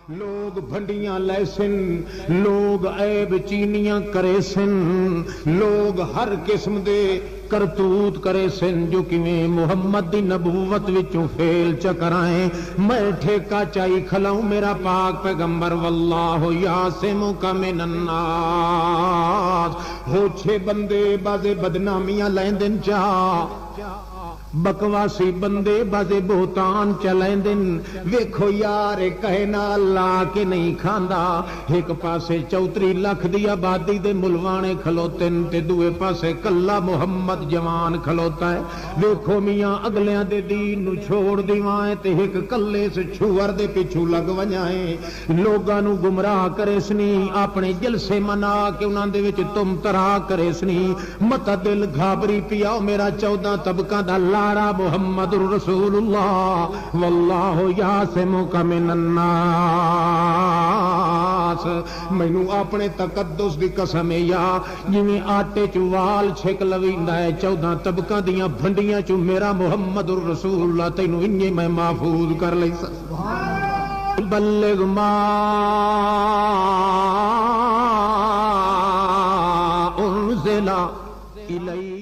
لوگ بھنڈیاں لے سن، لوگ عیب چینیاں کرے سن، لوگ ہر قسم دے کرتوت کرے سن جو کیویں محمد دی نبوت وچوں فیل چکرائیں۔ میں ٹھیکہ چائی کھلاؤں میرا پاک پیغمبر واللہ یعصمک من الناس۔ ہو چھے بندے بازے بدنامیاں لیندن چاہ، بکواسی بندے بازے بہتان چلائیں دن۔ ویکھو یار کہنا اللہ کے نہیں کھاندا، ایک پاسے 34 لاکھ دی آبادی دے ملوانے کھلوتن تے دوے پاسے کلا محمد جوان کھلوتا ہے۔ ویکھو میاں اگلیاں دے دین نو چھوڑ دیوائیں تے ایک کلے سے چھوڑ دے پیچھو لگ ونجائیں۔ لوگاں نو گمراہ کرے سنی، اپنے جلسے منا کے انہاں دے وچ تم ترا کرے سنی۔ مت دل گھابری پیاؤ میرا 14 طبقہ دا لاڑا محمد رسول اللہ واللہ یعصمک من الناس۔ مینوں اپنے تقدس دی قسم یا جویں آٹے چ وال چھک لویندا ہے 14 طبقہ دیاں بھنڈیاں چ میرا محمد رسول اللہ تینوں انجے میں محفوظ کر لئی۔ بلغ ما انزل الیک